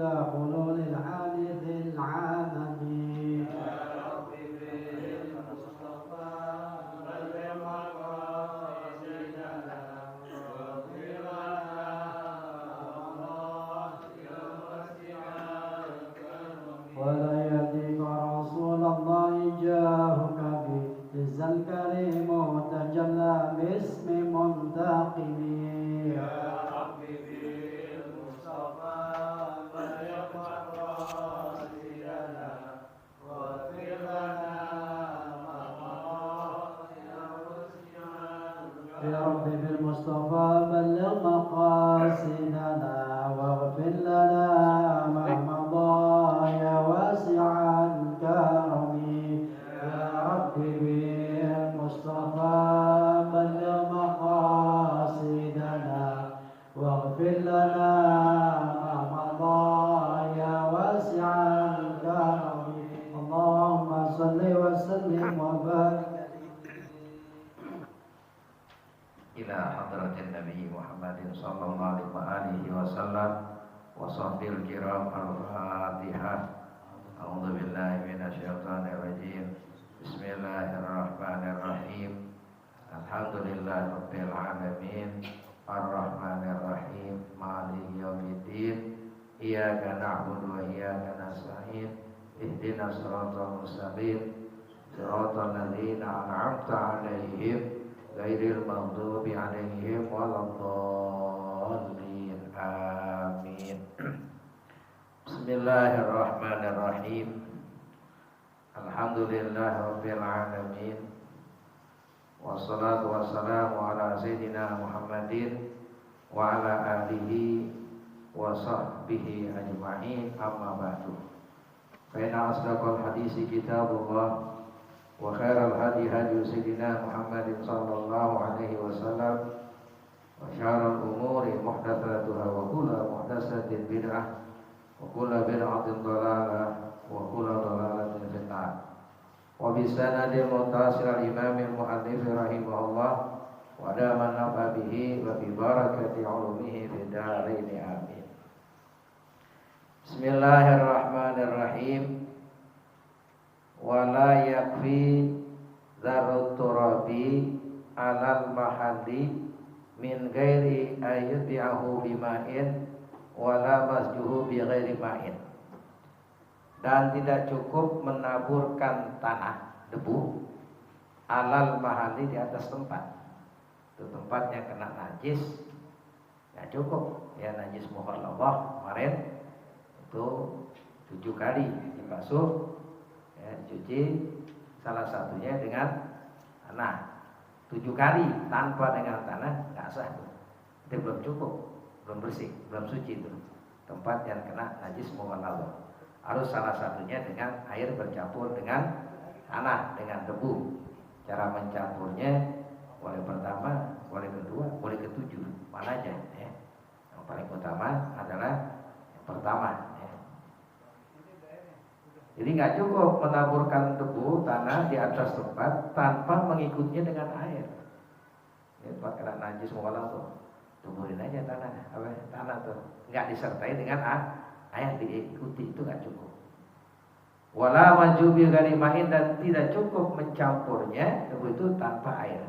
عند حلول الحادث العالمي ولا يهديك رسول الله جاهك بعز الكريم تجلى باسم منتقم يا ربي بالمصطفى بلغ مقاصدنا واغفر لنا ما مضى يا ربي بالمصطفى بلغ مقاصدنا واغفر لنا ما مضى يا واسع الكرم يا ربي بالمصطفى بلغ مقاصدنا واغفر لنا ما مضى يا واسع الكرم اللهم صل وسلم وبارك ila hadratin Nabi Muhammadin sallallahu alaihi wasallam wa sahbil kiram al-fatihah. A'udzu billahi minasyaitonir rajim. Bismillahirrahmanirrahim. Alhamdulillahi rabbil alamin. Arrahmanir rahim. Maliki yaumiddin. Iyyaka na'budu wa iyyaka nasta'in. Ihdinas siratal mustaqim. Siratal ladzina an'amta 'alaihim ghairil maghdubi 'alaihim waladdallin. Amin. Bismillahirrahmanirrahim. Alhamdulillahirabbil alamin. Wassalatu wassalamu ala sayyidina Muhammadin wa ala alihi wa sahbihi ajma'in. Amma ba'du. Fa inna asdaqal hadisi kitabullah wa khairal hadi hadi sayyidina Muhammadin sallallahu alaihi wasallam wa syarrul umuri muhdatsatuha wa kullu muhdatsatin bid'ah wa kullu bid'atin dhalalah wa kullu dhalalatin fin nar. Wa bi sanadil muttasil al imam al muallif rahimahullah wa dama nafa bihi wa bi barakati ulumihi fid dharain amin. Bismillahirrahmanirrahim. Wala yakfi dzarrut turabi alal mahalli min ghairi ayyubi'ahu bima'in wala masjuhu bi ghairi ma'in. Dan tidak cukup menaburkan tanah debu alal mahalli di atas tempat. Itu tempatnya kena najis, ya cukup. Ya najis mukhalafah kemarin itu 7 kali dibasuh, ya, dicuci, salah satunya dengan tanah 7 kali tanpa dengan tanah nggak sah tuh. Itu belum cukup, belum bersih, belum suci itu tempat yang kena najis mukhalafah. Harus salah satunya dengan air bercampur dengan tanah, dengan debu. Cara mencampurnya boleh pertama, boleh kedua, boleh ketujuh, mana aja ya. Yang paling utama adalah yang pertama ya. Jadi nggak cukup menaburkan debu tanah di atas tempat tanpa mengikutnya dengan air. Ini tempat kena najis mukhalafah, tuburin aja tanah tuh, nggak disertai dengan air, diikuti, itu nggak cukup. Wala majubi ghairi ma'in, dan tidak cukup mencampurnya debu itu tanpa air.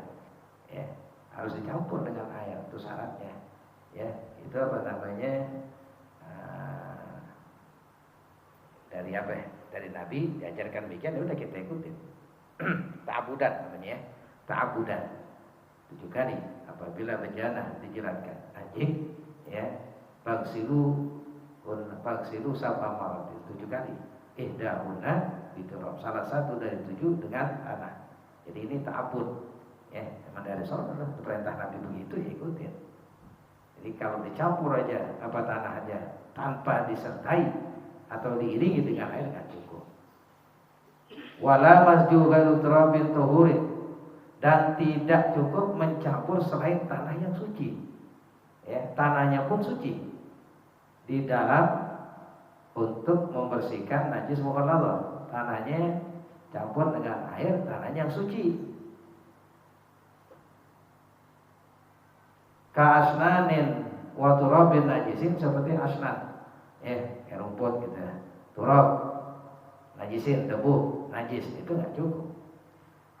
Ya, harus dicampur dengan air, itu syaratnya. Ya, itu apa namanya? Dari apa ya? Dari Nabi diajarkan demikian, ya udah kita ikutin. Ta'abudan namanya ya. Ta'abudan 7 kali apabila bejana dijilatkan anjing, ya. Bagsilu sab'a marat 7 kali. Ihdahuna biturab, salah satu dari 7 dengan tanah. Jadi ini ta'abud. Ya, memang dari sholat perintah Nabi begitu, ya ikutin. Jadi kalau dicampur aja apa tanah aja tanpa disertai atau diiringi dengan air nggak cukup. Wala masju ghairu turabin tuhurin, dan tidak cukup mencampur selain tanah yang suci. Ya, tanahnya pun suci di dalam untuk membersihkan najis mukhalafah. Tanahnya campur dengan air, tanahnya yang suci. Ka asnanin wa turabin najisin, seperti asnan, kayak rumput gitu. Turab, najisin, debu, najis, itu nggak cukup.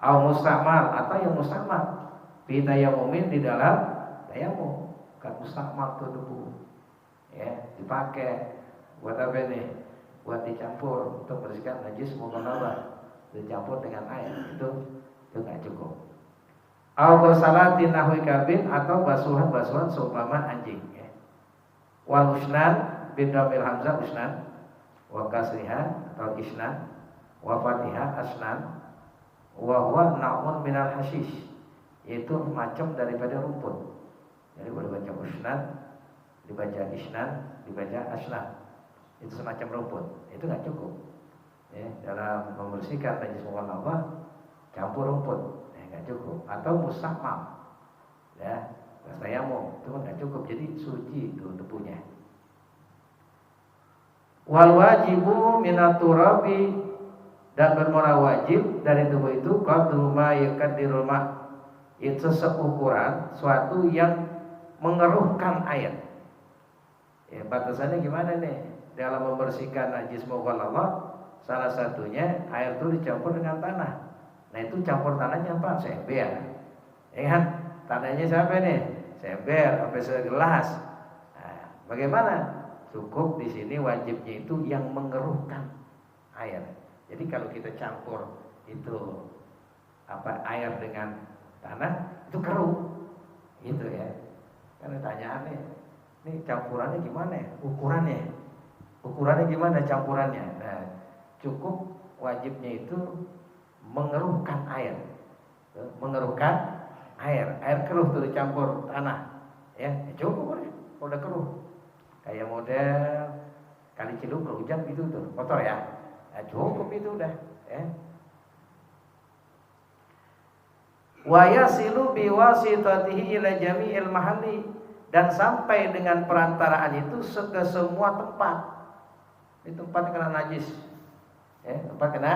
Au mustakmal, atau yang mustakmal fi tayamumin, di dalam tayamum. Kan mustakmal tuh debu, dipakai buat apa nih? Buat dicampur untuk bersihkan najis mughalladhah, dicampur dengan air, itu nggak cukup. Au ghusalatin nahwi kabin, atau basuhan-basuhan seumpama anjing. Wal usnan bidamil hamzah usnan, wa kasriha atau isnan, wa fatihah asnan, wa huwa nau'un minal hasyish, yaitu macam daripada rumput. Jadi boleh baca usnan, dibaca isnan, dibaca asnan. Itu semacam rumput. Itu nggak cukup. Dalam membersihkan najis mughalladhah campur rumput, nggak cukup. Atau mustakmal, tayamum, itu nggak cukup. Jadi suci itu debunya. Wal wajibu minat turabi, dan bermula wajib dari debu itu qadru ma yakdirul ma, itu seukuran suatu yang mengeruhkan air. Batasannya gimana nih? Dalam membersihkan najis mughalladhah, salah satunya air itu dicampur dengan tanah. Nah itu campur tanahnya apa? Seember. Kan? Tanahnya siapa nih? Seember sampai segelas. Nah, bagaimana? Cukup di sini wajibnya itu yang mengeruhkan air. Jadi kalau kita campur itu air dengan tanah, itu keruh. Gitu ya. Kan pertanyaan nih campurannya gimana ya? Ukurannya gimana campurannya? Nah, cukup wajibnya itu mengeruhkan air. Mengeruhkan air keruh tuh dicampur tanah. Cukup boleh. Kalau udah keruh. Kayak model Kali Ciliwung kalau hujan gitu tuh, kotor ya. Cukup itu udah, Wa yasilu biwasitatihi ila jami'il mahalli, dan sampai dengan perantaraan itu ke semua tempat. Ini tempat kena najis, tempat kena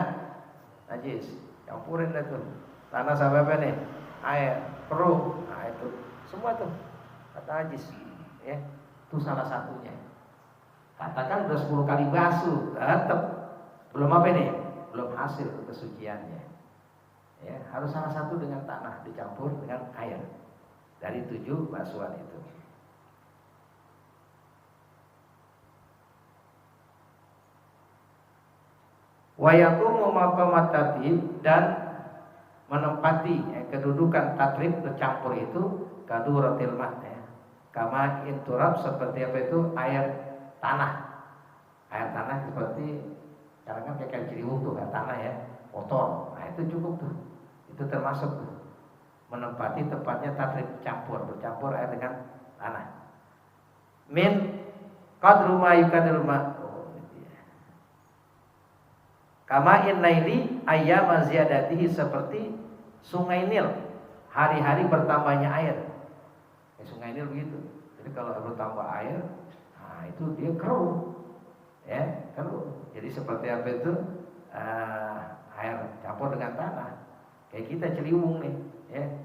najis, campurin dah tuh tanah sampai apa nih, air, keruh, nah itu semua tuh kata najis, itu salah satunya. Katakan udah 10 kali basuh, tetap belum apa nih, belum hasil kesuciannya. Harus salah satu dengan tanah dicampur dengan air dari 7 basuhan itu. Wa yaqumu maqamat tatib, dan menempati kedudukan tatrib bercampur itu kaduratil ma', kama inturab, seperti apa itu air tanah. Air tanah seperti sekarang kan kayak Ciliwung tuh air tanah kotor. Nah itu cukup tuh. Itu termasuk tuh menempati tempatnya tatrib bercampur air dengan tanah. Min qadru ma yukadil ma'. Kama in naili ayyam ziyadatihi, seperti sungai Nil hari-hari bertambahnya air. Sungai Nil begitu. Jadi kalau bertambah air, nah itu dia keruh. Keruh. Jadi seperti apa itu? Air campur dengan tanah. Kayak kita Ciliwung nih,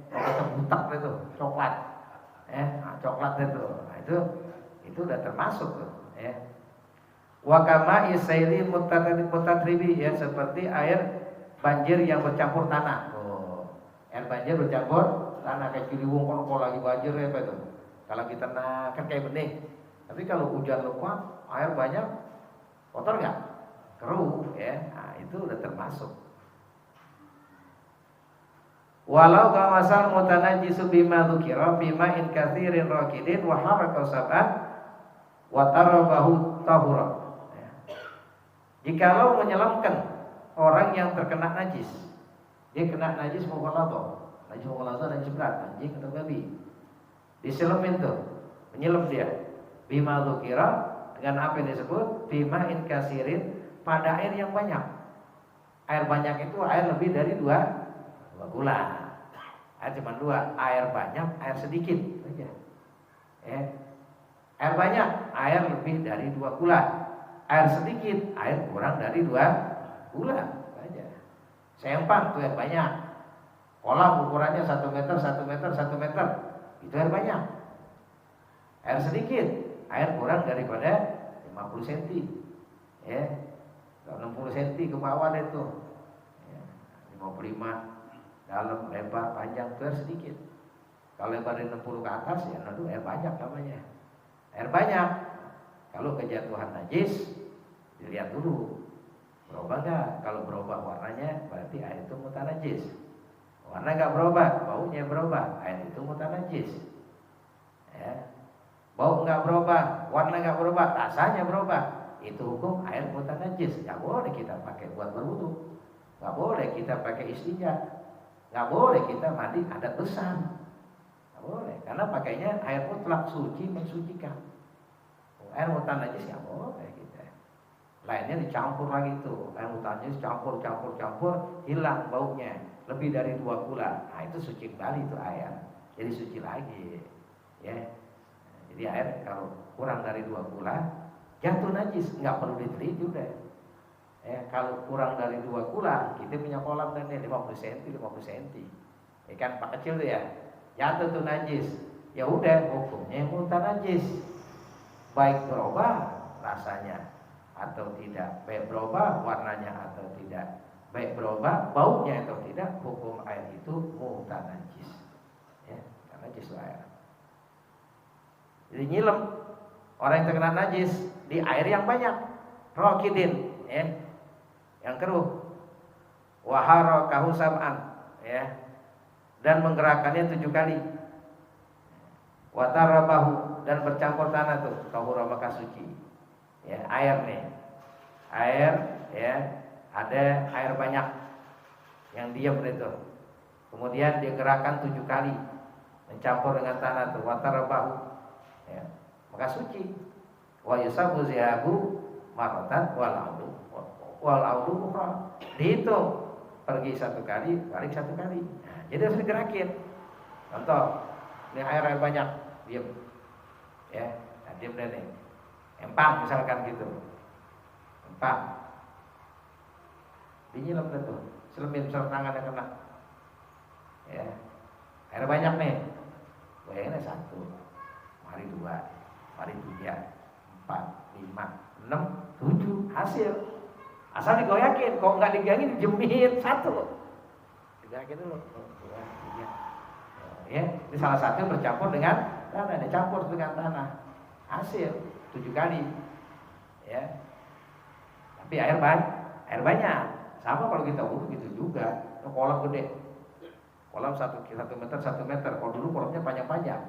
kita butak itu coklat. Coklat itu. Nah, itu udah termasuk tuh, Wa kama isaili mutatribi, seperti air banjir yang bercampur tanah. Air banjir bercampur tanah, kayak Ciliwung kalau lagi banjir apa itu? Kalau kita kan kayak benih. Tapi kalau hujan lebat, air banyak, kotor nggak? Keruh, Nah, itu udah termasuk. Walau kamasal mutanajjisu bima dzukira bima in katsirin raqidin wa haraka sab'an wa tarabahu tahura. Jikalau menyelamkan orang yang terkena najis, dia kena najis mughalladhah, najis berat, anjing atau babi, diselemin tuh, menyelam dia, bima dzukira, dengan apa yang disebut bima in katsirin, pada air yang banyak. Air banyak itu air lebih dari 2 gula. Air cuma 2, air banyak, air sedikit aja. Air banyak, air lebih dari 2 gula. Air sedikit, air kurang dari 2 gula aja. Sempang tuh air banyak. Kolam ukurannya 1 meter, 1 meter, 1 meter. Itu air banyak. Air sedikit, air kurang daripada 50 cm. Ya. Kalau 60 cm ke bawah deh tuh. Ya. 55 dalam, lebar, panjang, itu air sedikit. Kalau lebar dari 60 ke atas ya itu air banyak namanya. Air banyak. Kalau kejatuhan najis dilihat dulu berubah nggak. Kalau berubah warnanya berarti air itu mutanajis. Warna nggak berubah, baunya berubah, air itu mutanajis. Ya. Bau nggak berubah, warna nggak berubah, rasanya berubah, itu hukum air mutanajis. Nggak boleh kita pakai buat berwudu, nggak boleh kita pakai istinja, nggak boleh kita mandi adat besar, nggak boleh. Karena pakainya air mutlak, suci mensucikan. Air mutanajis nggak boleh kita. Lainnya dicampur lagi tuh, air mutanajis campur, hilang baunya. Lebih dari 2 bulan, nah itu suci kembali itu air, jadi suci lagi, ya. Jadi air kalau kurang dari 2 bulan jatuh najis, nggak perlu diteliti udah. Ya, kalau kurang dari 2 bulan, kita punya kolam dan 50 cm, 50 cm, ikan pak kecil tuh ya, jatuh tuh najis, ya udah hukumnya mutan najis, baik berubah rasanya atau tidak, baik berubah warnanya atau tidak, baik berubah baunya atau tidak, hukum air itu mutanajis. Ya, karena najis air. Jadi nyilem orang yang terkena najis di air yang banyak, rokidin, ya, yang keruh, waharokahu sam'an, ya, dan menggerakkannya 7 kali, watarabahu, dan bercampur tanah tuh, tahura maka suci, ya, air nih, air, ya. Ada air banyak yang diam itu. Kemudian dia gerakkan 7 kali mencampur dengan tanah tuh, watarabahu, ya, maka suci. Wa yusabu zihabu maratan wal audu ukhra. Dihitung pergi 1 kali, balik 1 kali. Nah, jadi harus digerakin. Contoh, ini air banyak, diam. Ya, nah, diam deh nih. Empang misalkan gitu. Empang. Dinyilam tuh, selemin tangan yang kena. Ya, air banyak nih. Goyanginnya 1, mari 2, mari 3, 4, 5, 6, 7, hasil. Asal digoyakin, kalau nggak digoyangin dijemit 1. Digoyakin dulu, 2, 3. Ya, ini salah satu bercampur dengan tanah, dicampur dengan tanah. Hasil 7 kali. Ya. Tapi air banyak. Sama kalau kita wudu gitu juga. Kolam gede, kolam 1 meter 1 meter. Kalau dulu kolamnya panjang-panjang,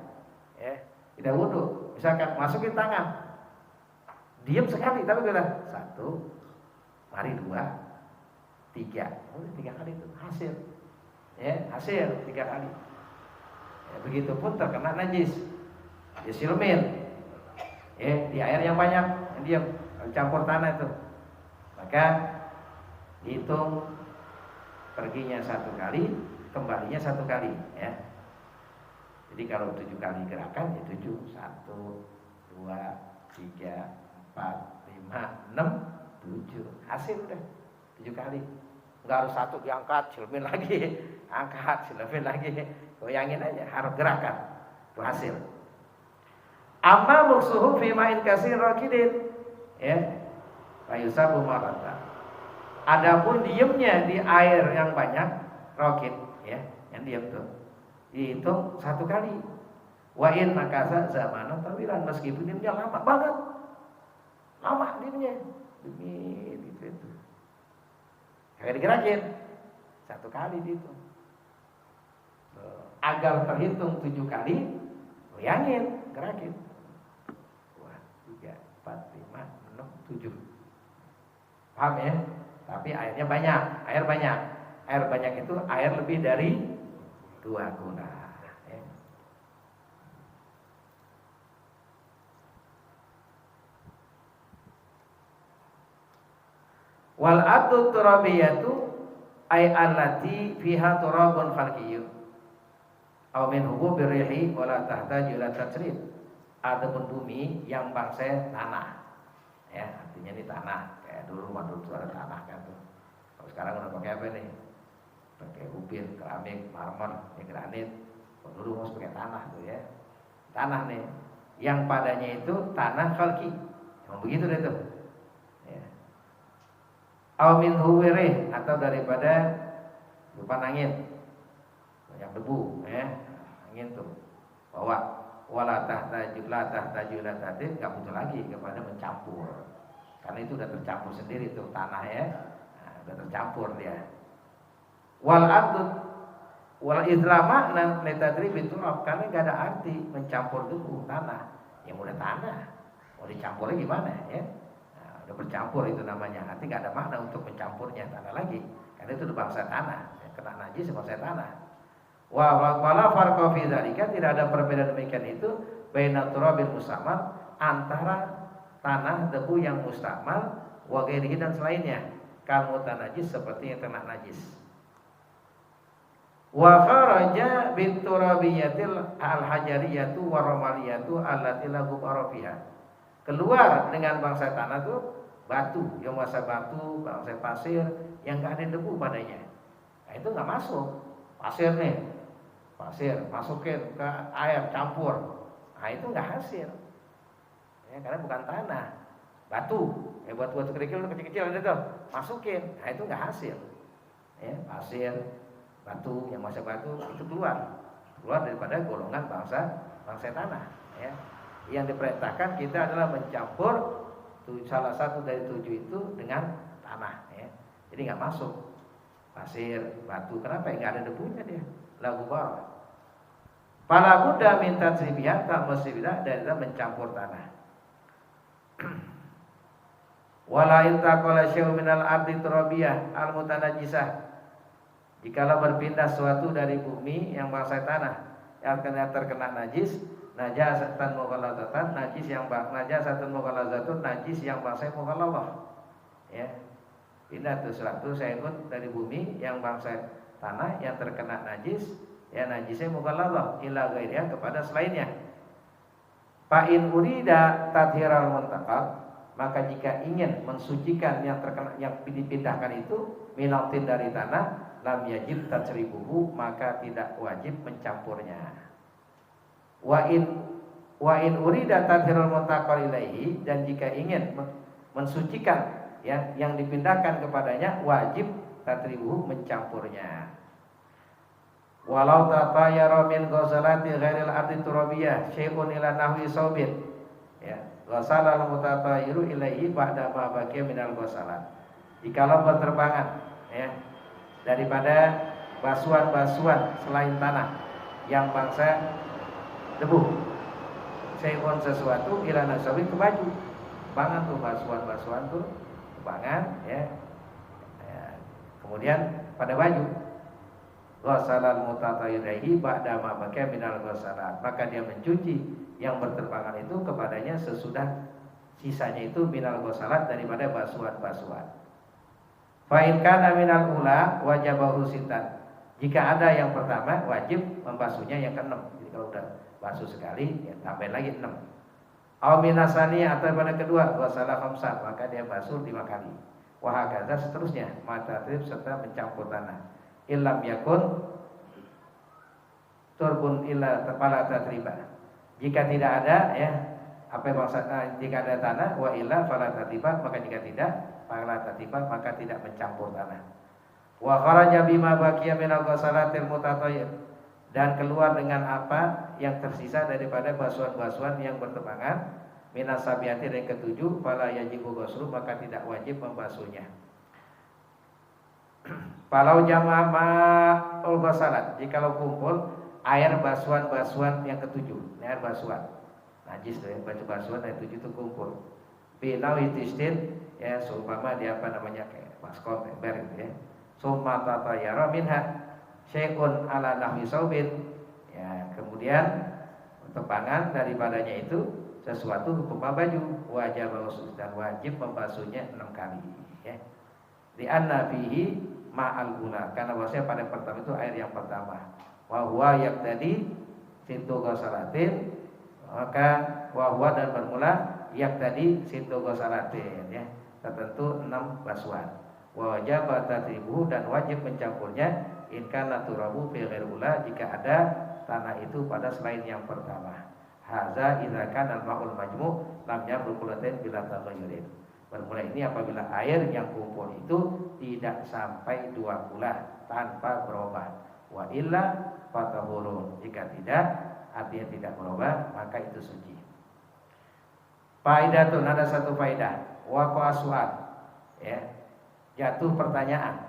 ya. Kita wudu, misalkan masukin tangan, diam sekali, tapi udah 1, mari 2, 3, udah 3 kali itu hasil, ya, hasil 3 kali. Ya, begitupun terkena najis, disilemin, ya, di air yang banyak, yang diam, campur tanah itu, maka hitung perginya 1 kali, kembalinya 1 kali, ya. Jadi kalau 7 kali gerakan ya 7, 1, 2, 3, 4, 5, 6, 7. Hasil udah 7 kali. Enggak harus 1 diangkat, silemin lagi, angkat, silemin lagi. Goyangin aja, harus gerakan. Itu hasil. Amma muksuhu fi ma'in kasir rakidin, ya. Fayusabu marata. Adapun diemnya di air yang banyak, rokit, ya, yang diem tuh, dihitung 1 kali. Wa in makasa zamanan tawilan, meskipun diemnya lama banget, lama diemnya, demi itu. Kayak digerakin 1 kali dihitung. Agar terhitung 7 kali, goyangin, gerakin. 2, 3, 4, 5, 6, 7. Paham ya? Tapi airnya banyak, air banyak. Air banyak itu air lebih dari 2 guna. Ya. Wal atu turabiyatu ay allati fiha turabun khalqiyyu. Aw min hububir rihi wala tahtaju ila tasrif. Adapun bumi yang bangsa tanah. Ya, artinya ini tanah. Kayak dulu rumah dulu ada tanah kan tuh. Kalau sekarang udah pakai apa nih? Pakai ubin, keramik, marmer, ya granit. Kalau dulu harus pakai tanah tuh ya. Tanah nih, yang padanya itu tanah khalqi, Begitu deh tuh. Ya. Aw min huwirih, atau daripada lupa angin, banyak debu, angin tuh bawa. Wala tahtaju nggak butuh lagi kepada mencampur, karena itu udah tercampur sendiri tuh tanah ya, udah tercampur dia. Wal adud wal idlama dan letadri biturab, karena nggak ada arti mencampur debu tanah yang udah tanah, mau dicampurnya gimana ya? Udah bercampur itu namanya, arti nggak ada makna untuk mencampurnya tanah lagi, karena itu udah bangsa tanah, kena najis bangsa tanah. Wala farqa fi dzalika, tidak ada perbedaan demikian itu baina turabil mustamal, antara tanah debu yang mustamal wa ghairihi dan selainnya, kal mutanajis seperti yang kena najis. Wa kharaja bit turabiyatil al hajariyatu wa ramaliyatu allati la ghubara fiha. Keluar dengan bangsa tanah itu batu, yang bangsa batu, bangsa pasir yang enggak ada debu padanya. Nah, itu enggak masuk. Pasir nih, pasir masukin ke air campur, nah itu nggak hasil ya, karena bukan tanah. Batu, batu-batu kecil-kecil itu tuh masukin, nah itu nggak hasil ya. Pasir, batu, yang masa batu itu keluar daripada golongan bangsa tanah ya. Yang diperintahkan kita adalah mencampur salah satu dari 7 itu dengan tanah ya. Jadi nggak masuk pasir, batu, kenapa? Nggak ada debunya dia, lagu bawah. Pala Buddha minta tribiat, tak mesti bila dari mencampur tanah. Wala intaqala syai'un minal ardi turabiyah al mutanajjisah. Jikalau berpindah suatu dari bumi yang bangsa tanah yang terkena najis, najasatan mughaladzatan, najasatan mughaladzatun, najis yang bangsa mughaladzah. Ya. Pindah sesuatu syai'un dari bumi yang bangsa tanah yang terkena najis, ya najisnya mughaladzah ila ghairiha, kepada selainnya. Fa in urida tadhiral muntaqab, maka jika ingin mensucikan yang terkena, yang dipindahkan itu minatin dari tanah, lam yajib tatsribuhu, maka tidak wajib mencampurnya. Wa in urida tadhiral muntaqal ilaihi, dan jika ingin mensucikan yang dipindahkan kepadanya, wajib tatsribuhu, mencampurnya. Walau tatayara min ghazalati ghairil ardi turabiyah syai'un ila nahwi saubin, ya ghazalal mutatayiru ilaihi ba'da ma baqiya minal ghazalat. Jikalau berterbangan ya daripada basuhan-basuhan selain tanah yang bangsa debu, syai'un sesuatu ila nahwi ke baju, bangan tuh basuhan-basuhan tuh bangan ya, kemudian pada baju. Ghasalal mutatayyihi ba'da ma baqiya minal ghasalat, maka dia mencuci yang berterbangan itu kepadanya sesudah sisanya itu minal ghasalat, daripada basuhan-basuhan. Fa in kana minal ula wajabahu sitan, jika ada yang pertama wajib membasuhnya yang ke-6. Jadi kalau udah basuh sekali ya tambahin lagi 6. Aw minasani, atau pada kedua ghasala khamsan, maka dia basuh 5 kali. Wa hakadha, seterusnya mata trip serta mencampur tanah. Illam yakun turbun illa kepala tatriba, jika tidak ada ya apa maksudnya, jika ada tanah, wa illa fala tatriba, maka jika tidak fala tatriba, maka tidak mencampur tanah. Wa kharaja bima baqiya minal ghasalatil mutatayyib, dan keluar dengan apa yang tersisa daripada basuhan-basuhan yang berterbangan, minas sabiati, yang ke-7, fala yajibu ghuslu, maka tidak wajib membasuhnya. Kalau jamaah ma'ul ghasalat, jikalau kumpul air basuhan-basuhan yang ke-7, air basuhan najis tuh ya, basuhan yang 7 itu kumpul. Binau itistin ya, seumpama dia apa namanya kayak baskom ember gitu ya. Summa tatayara minha syai'un ala nahwi saubin, ya kemudian tebangan daripadanya itu sesuatu hukum baju, wajib dan wajib membasuhnya 6 kali ya. Di anna fihi ma'al gula, karena bahwasanya pada pertama itu air yang pertama. Wa huwa yaqtadi situ ghasalatin, maka wa huwa dan bermula yaqtadi situ ghasalatin ya, tertentu 6 basuhan. Wa wajib tatribuhu, dan wajib mencampurnya in kana turabu fi ghairi ula, jika ada tanah itu pada selain yang pertama. Hadza idza kana al-ma'ul majmu' lam yamru kullatain bila taghayyurin. Bermula ini apabila air yang kumpul itu tidak sampai 2 bulan tanpa berubah. Wa illa fatahurun. Jika tidak, artinya tidak berubah, maka itu suci. Faidatun, ada satu faidah. Waqa'a su'al. Ya. Jatuh pertanyaan.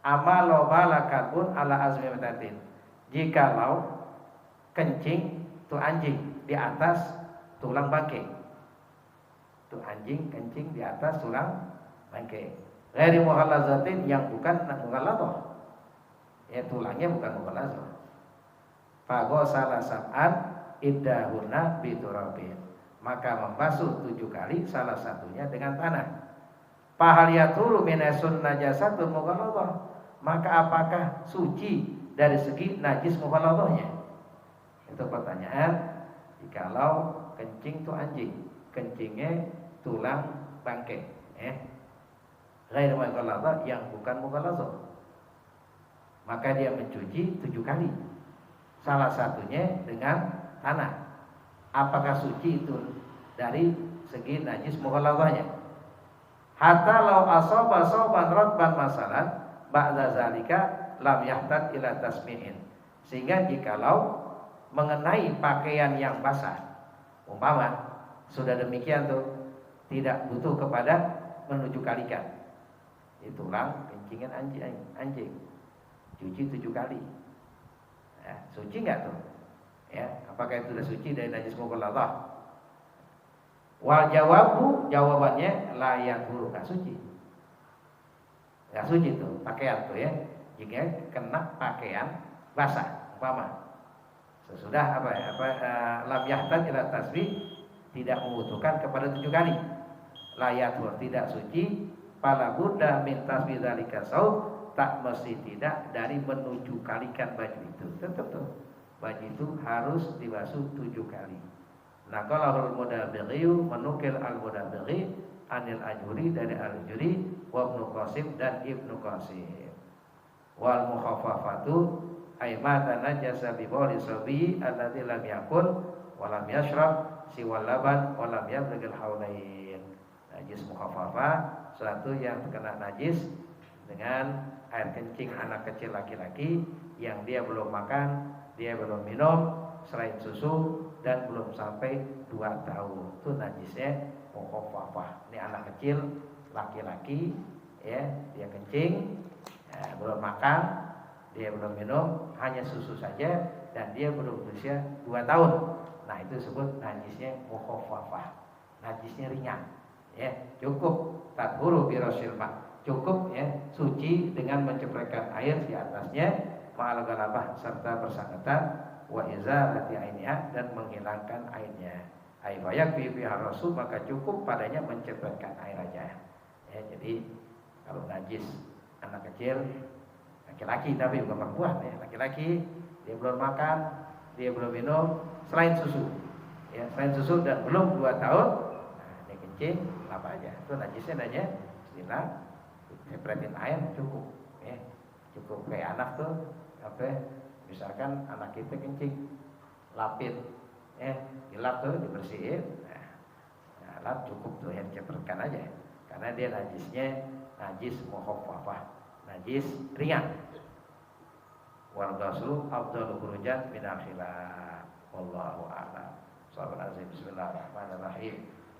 Amalo balakatun ala azmi matatin. Jikalau kencing tu anjing di atas tulang bangkai. Tu anjing kencing di atas tulang bangkai. Ghairi muhallazatin, yang bukan mughalladzah. Ya, tulangnya bukan mughalladzah. Faghasala sab'an iddahunna biturabin. Maka membasuh 7 kali, salah satunya dengan tanah. Fahal yaturu min najasatun mughalladzah. Maka apakah suci dari segi najis mughalladzahnya? Itu pertanyaan. Jikalau kencing itu anjing, kencingnya tulang bangkai, ghair mughalladzah, yang bukan mughalladzah, maka dia mencuci 7 kali, salah satunya dengan tanah. Apakah suci itu dari segi najis mughalladzahnya? Hatta law asaba sauban ratban masalan ba'da zalika lam yahtaj ila tasmi'in. Sehingga jikalau mengenai pakaian yang basah, umpama sudah demikian tuh, tidak butuh kepada menuju kalikan. Tulang kencingan anjing cuci 7 kali. Ya, suci enggak tuh? Ya, apakah itu sudah suci dari najis mughalladzah? Wal jawabannya la yadhuru, enggak suci. Enggak suci tuh pakaian tuh ya. Jika kena pakaian basah, umpama sesudah lam yahtaj ila tasbih, tidak membutuhkan kepada 7 kali. Layatul, tidak suci. Fala budda min tasbih dzalika saub, tak mesti tidak dari menuju kalikan baju itu. Tetap tuh baju itu harus dibasuh 7 kali. Nah, kalau al-Mudabiri menukil al-Mudabiri anil Ajuri, dari al-Ajuri wa Ibnu Qasim dan Ibnu Qasim. Wal mukhaffafatu aimatan najasa bi bawli sabi alladzi lam yakul wa lam yashrab siwal laban wa lam yablughil haulain. Najis mukhaffafah, suatu yang terkena najis dengan air kencing anak kecil laki-laki yang dia belum makan, dia belum minum selain susu, dan belum sampai 2 tahun. Itu najisnya mukhaffafah. Ini anak kecil laki-laki ya, dia kencing, ya, belum makan, dia belum minum, hanya susu saja, dan dia belum berusia 2 tahun. Nah, itu disebut najisnya mukhaffafah. Najisnya ringan. Ya, cukup tathuru bi rasil ma. Cukup ya, suci dengan menceprikkan air di atasnya, ma'al galabah, serta bersangkutan, wa izalati ainiha, dan menghilangkan airnya. Ai fayakfi fi rasul, maka cukup padanya menceprikkan air aja. Ya, jadi kalau najis anak kecil laki-laki, tapi bukan perempuan ya, laki-laki, dia belum makan, dia belum minum selain susu. Ya, selain susu dan belum 2 tahun, nah, dia kencing, apa aja. Itu najisnya adanya istilah nyepretin air cukup ya. Cukup kayak anak tuh misalkan anak kita kencing, lapit ya, dilap tuh, dibersihin. Nah, lap cukup tuh ya, dicepretkan aja. Karena dia najisnya najis mukhaffafah, najis ringan. Wal ghuslu afdalu khurujan min al-khilaf. Wallahu a'lam. Shallallahu alaihi bismillahirrahmanirrahim.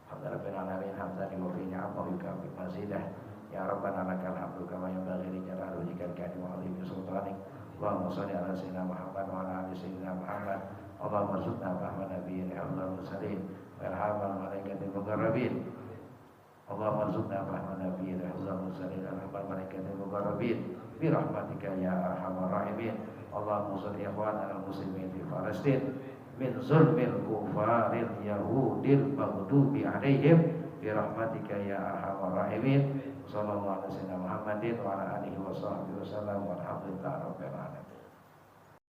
Alhamdulillahirabbil alamin, hamdan wa fi ni'amahu yukafi mazidah. Ya Rabbana lakal hamdu kama yanbaghi li jalali wajhikal karim wa 'azimi sultanik. Allahumma shalli ala sayyidina Muhammad wa ala ali sayyidina Muhammad. Allahumma arzuqna fahma nabiyyin afdalul mursalin wa irhamul malaikatil muqarrabin. Allahumma arzuqna fahma nabiyyin afdalul mursalin wa irhamul malaikatil muqarrabin bi rahmatika ya arhamar rahimin. Allahumma shalli ikhwana al-muslimin fi Palestin min zulmil kufaril yahudil maghdubi alaihim bi rahmatika ya arhamar rahimin. Sallallahu alaihi wasallam Muhammadin wa ala alihi wa sahbihi wasallam walhamdulillahi rabbil alamin.